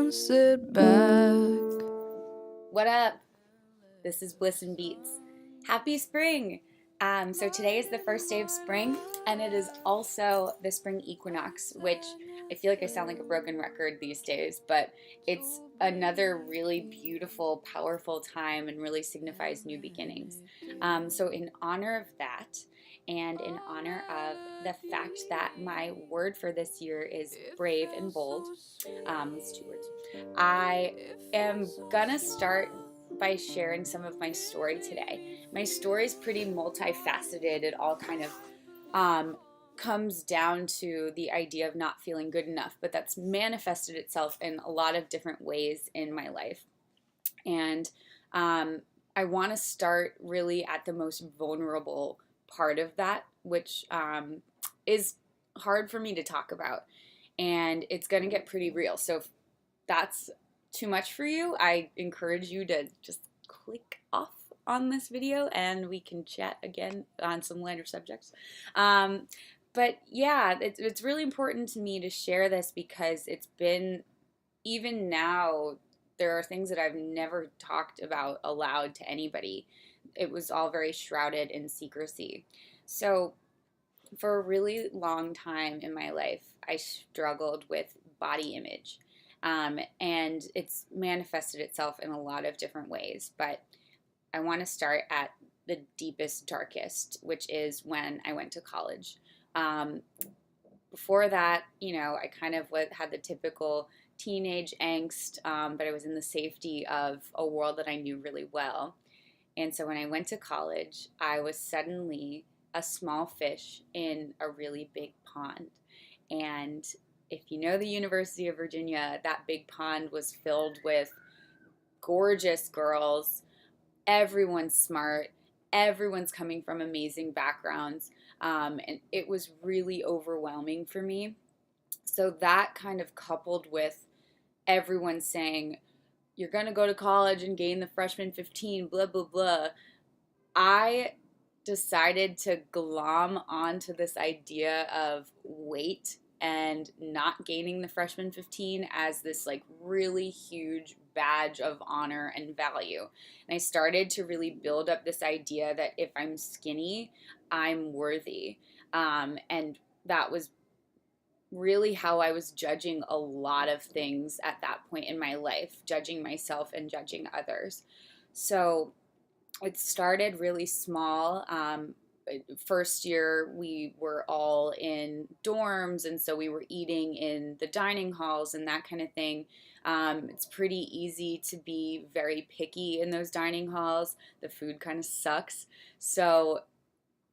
and sit back. What up? This is Bliss and Beats. Happy spring! So today is the first day of spring, and it is also the spring equinox, which I feel like I sound like a broken record these days, but it's another really beautiful, powerful time and really signifies new beginnings. So in honor of that, and in honor of the fact that my word for this year is brave and bold, it's two words, I am gonna start by sharing some of my story today. My story is pretty multifaceted. It all kind of comes down to the idea of not feeling good enough, but that's manifested itself in a lot of different ways in my life. And I want to start really at the most vulnerable part of that, which is hard for me to talk about. And it's going to get pretty real. So if that's too much for you, I encourage you to just click off on this video and we can chat again on some lighter subjects. But yeah, it's really important to me to share this because it's been, even now, there are things that I've never talked about aloud to anybody. It was all very shrouded in secrecy. So for a really long time in my life, I struggled with body image. And it's manifested itself in a lot of different ways. But I want to start at the deepest, darkest, which is when I went to college. Um, Before that, I kind of had the typical teenage angst, but I was in the safety of a world that I knew really well. And so when I went to college, I was suddenly a small fish in a really big pond. And if you know the University of Virginia, that big pond was filled with gorgeous girls. Everyone's smart. Everyone's coming from amazing backgrounds. And it was really overwhelming for me. So that kind of coupled with everyone saying, you're going to go to college and gain the freshman 15, blah, blah, blah. I decided to glom onto this idea of weight and not gaining the freshman 15 as this like really huge badge of honor and value. And I started to really build up this idea that if I'm skinny, I'm worthy. And that was really how I was judging a lot of things at that point in my life, judging myself and judging others. So it started really small. First year, we were all in dorms, and so we were eating in the dining halls and that kind of thing. It's pretty easy to be very picky in those dining halls. The food kind of sucks. So,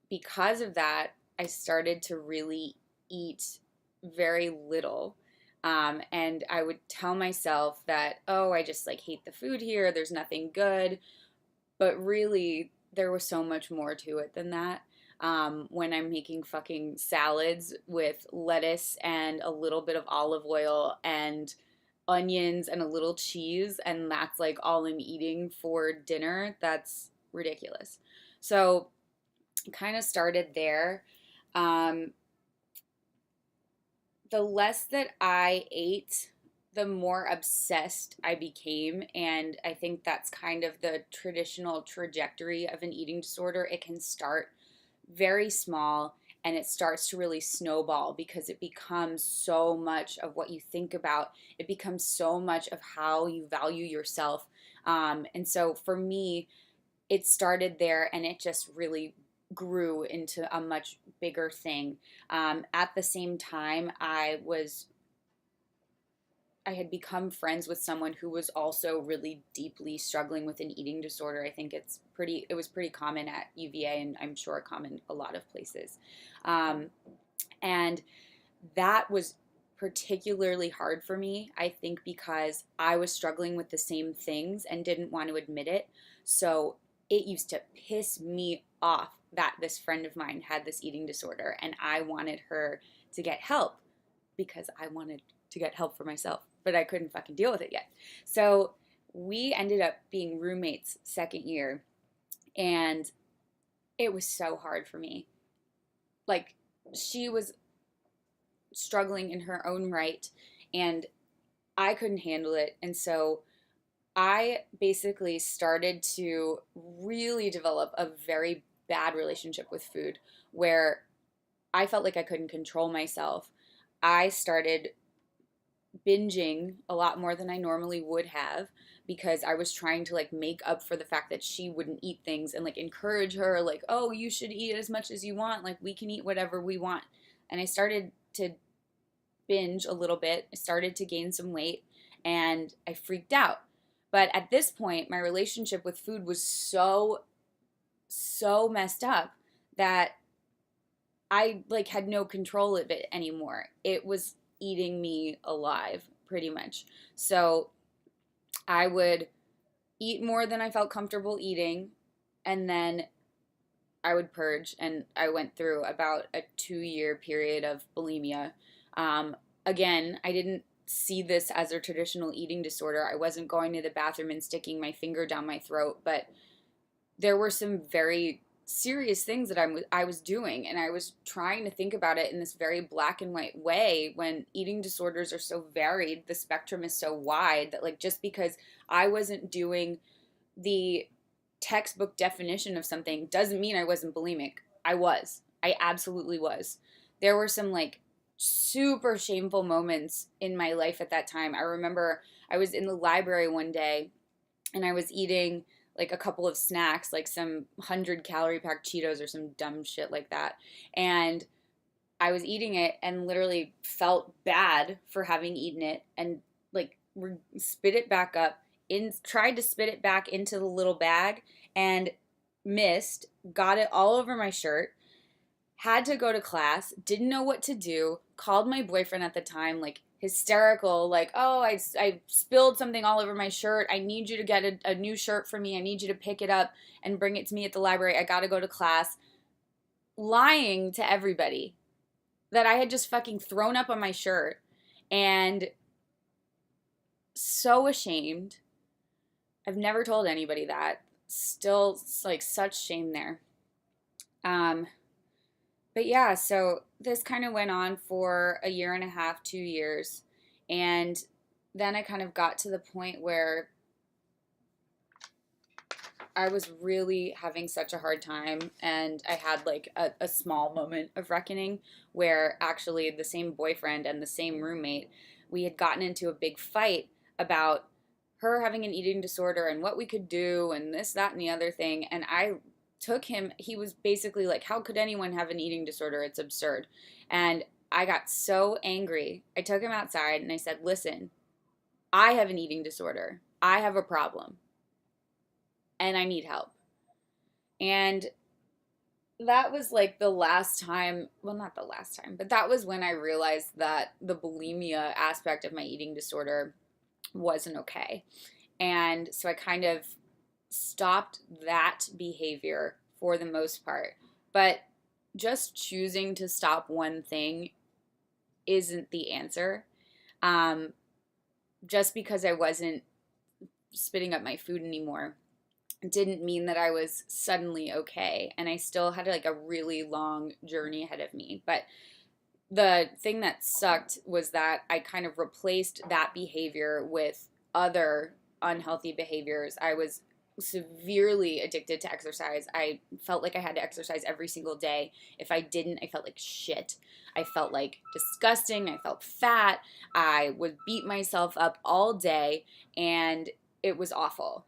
because of that, I started to really eat very little. And I would tell myself that, oh, I just like hate the food here. There's nothing good. But really, there was so much more to it than that. When I'm making fucking salads with lettuce and a little bit of olive oil and onions and a little cheese, and that's like all I'm eating for dinner, that's ridiculous. So, kind of started there. Um, the less that I ate, the more obsessed I became. And I think that's kind of the traditional trajectory of an eating disorder. It can start very small and it starts to really snowball because it becomes so much of what you think about. It becomes so much of how you value yourself. And so for me, it started there and it just really grew into a much bigger thing. At the same time, I had become friends with someone who was also really deeply struggling with an eating disorder. I think it was pretty common at UVA, and I'm sure common a lot of places. And that was particularly hard for me, I think, because I was struggling with the same things and didn't want to admit it. So it used to piss me off that this friend of mine had this eating disorder, and I wanted her to get help because I wanted to get help for myself, but I couldn't fucking deal with it yet. So we ended up being roommates second year, and it was so hard for me. Like, she was struggling in her own right, and I couldn't handle it. And so I basically started to really develop a very bad relationship with food where I felt like I couldn't control myself. I started binging a lot more than I normally would have because I was trying to like make up for the fact that she wouldn't eat things and like encourage her like, "Oh, you should eat as much as you want. Like we can eat whatever we want." And I started to binge a little bit. I started to gain some weight and I freaked out. But at this point, my relationship with food was so messed up that I like had no control of it anymore. It was eating me alive pretty much. So I would eat more than I felt comfortable eating, and then I would purge. And I went through about a 2 year period of bulimia. Again, I didn't see this as a traditional eating disorder. I wasn't going to the bathroom and sticking my finger down my throat, but there were some very serious things that I was doing, and I was trying to think about it in this very black and white way when eating disorders are so varied. The spectrum is so wide that like just because I wasn't doing the textbook definition of something doesn't mean I wasn't bulimic. I absolutely was. There were some like super shameful moments in my life at that time. I remember I was in the library one day and I was eating like a couple of snacks, like some 100-calorie packed Cheetos or some dumb shit like that. And I was eating it and literally felt bad for having eaten it and like spit it back up tried to spit it back into the little bag and missed, got it all over my shirt, had to go to class, didn't know what to do, called my boyfriend at the time, like hysterical, like, "Oh, I spilled something all over my shirt. I need you to get a new shirt for me. I need you to pick it up and bring it to me at the library. I got to go to class." Lying to everybody that I had just fucking thrown up on my shirt, and so ashamed. I've never told anybody that. Still, like, such shame there. Um, But yeah, so this kind of went on for a year and a half, 2 years. And then I kind of got to the point where I was really having such a hard time. And I had like a small moment of reckoning where actually the same boyfriend and the same roommate, we had gotten into a big fight about her having an eating disorder and what we could do and this, that, and the other thing. And I took him, he was basically like, "How could anyone have an eating disorder? It's absurd." And I got so angry. I took him outside and I said, "Listen, I have an eating disorder. I have a problem and I need help." And that was like the last time, well, not the last time, but that was when I realized that the bulimia aspect of my eating disorder wasn't okay. And so I kind of stopped that behavior for the most part. But just choosing to stop one thing isn't the answer. Um, just because I wasn't spitting up my food anymore didn't mean that I was suddenly okay. And I still had like a really long journey ahead of me. But the thing that sucked was that I kind of replaced that behavior with other unhealthy behaviors. I was severely addicted to exercise. I felt like I had to exercise every single day. If I didn't, I felt like shit. I felt like disgusting. I felt fat. I would beat myself up all day, and it was awful.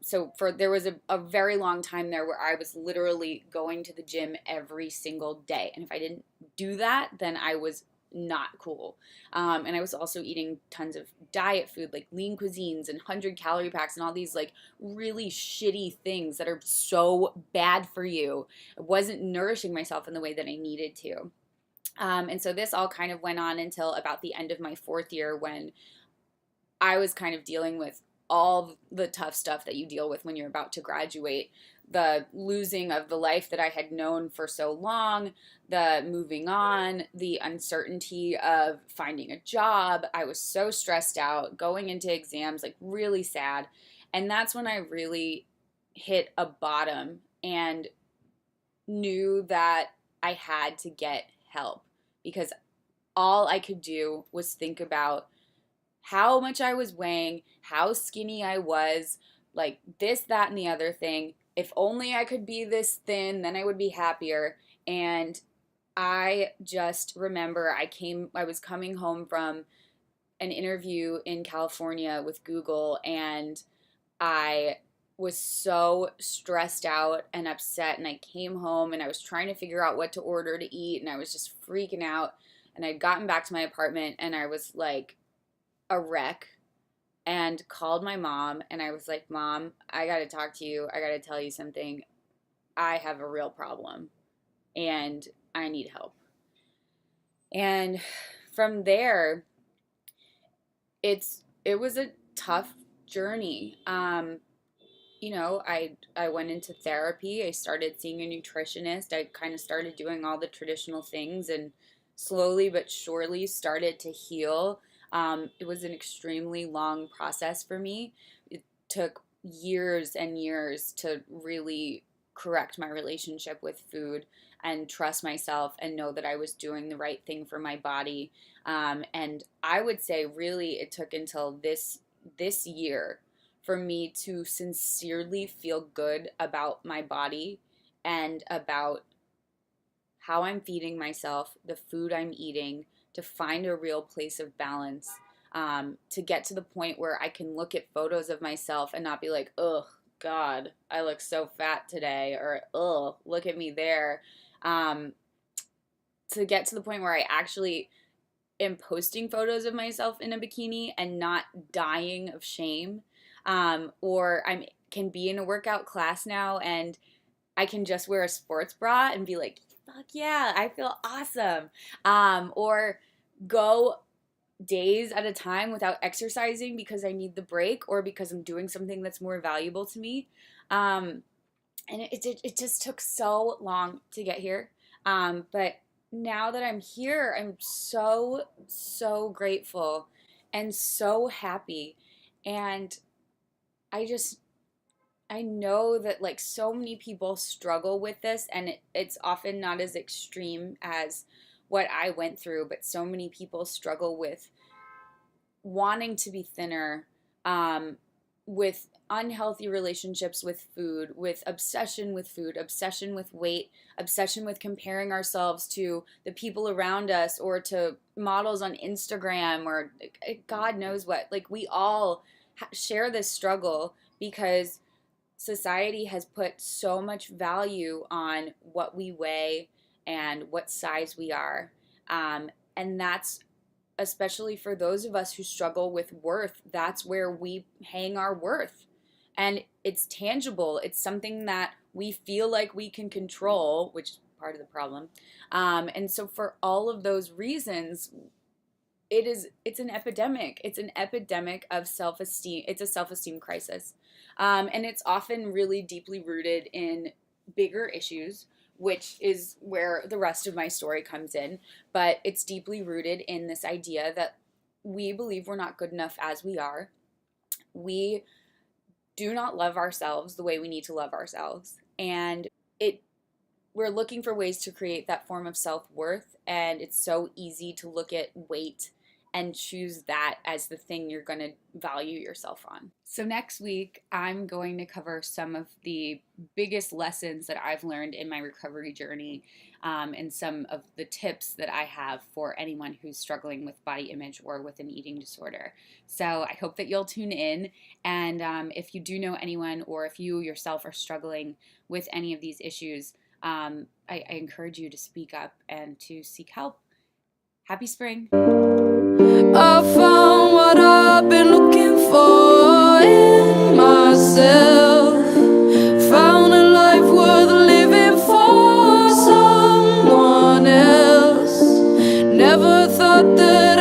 So there was a very long time there where I was literally going to the gym every single day. And if I didn't do that, then I was not cool. And I was also eating tons of diet food, like lean cuisines and 100-calorie packs and all these like really shitty things that are so bad for you. I wasn't nourishing myself in the way that I needed to. And so this all kind of went on until about the end of my 4th year when I was kind of dealing with all the tough stuff that you deal with when you're about to graduate. The losing of the life that I had known for so long, the moving on, the uncertainty of finding a job. I was so stressed out, going into exams, like really sad. And that's when I really hit a bottom and knew that I had to get help because all I could do was think about how much I was weighing, how skinny I was, like this, that, and the other thing. If only I could be this thin, then I would be happier. And I just remember I was coming home from an interview in California with Google, and I was so stressed out and upset, and I came home and I was trying to figure out what to order to eat, and I was just freaking out. And I'd gotten back to my apartment and I was like a wreck, and called my mom, and I was like, Mom, I got to talk to you. I got to tell you something. I have a real problem and I need help. And from there, it was a tough journey. I went into therapy. I started seeing a nutritionist. I kind of started doing all the traditional things, and slowly but surely started to heal. It was an extremely long process for me. It took years and years to really correct my relationship with food and trust myself and know that I was doing the right thing for my body. And I would say really it took until this year for me to sincerely feel good about my body and about how I'm feeding myself, the food I'm eating, to find a real place of balance, to get to the point where I can look at photos of myself and not be like, ugh, God, I look so fat today, or ugh, look at me there. Um, to get to the point where I actually am posting photos of myself in a bikini and not dying of shame. Or I can be in a workout class now and I can just wear a sports bra and be like, fuck yeah, I feel awesome. Or go days at a time without exercising because I need the break or because I'm doing something that's more valuable to me. And it just took so long to get here. But now that I'm here, I'm so, so grateful and so happy. And I just, I know that like so many people struggle with this, and it's often not as extreme as what I went through, but so many people struggle with wanting to be thinner, with unhealthy relationships with food, obsession with weight, obsession with comparing ourselves to the people around us or to models on Instagram or God knows what. Like we all share this struggle because society has put so much value on what we weigh and what size we are. And that's especially for those of us who struggle with worth, that's where we hang our worth. And it's tangible. It's something that we feel like we can control, which is part of the problem. And so for all of those reasons, it's an epidemic. It's an epidemic of self-esteem. It's a self-esteem crisis. And it's often really deeply rooted in bigger issues, which is where the rest of my story comes in. But it's deeply rooted in this idea that we believe we're not good enough as we are. We do not love ourselves the way we need to love ourselves. And we're looking for ways to create that form of self-worth, and it's so easy to look at weight and choose that as the thing you're going to value yourself on. So next week, I'm going to cover some of the biggest lessons that I've learned in my recovery journey, and some of the tips that I have for anyone who's struggling with body image or with an eating disorder. So I hope that you'll tune in, and if you do know anyone or if you yourself are struggling with any of these issues, I encourage you to speak up and to seek help. Happy spring. I found what I've been looking for in myself. Found a life worth living for someone else. Never thought that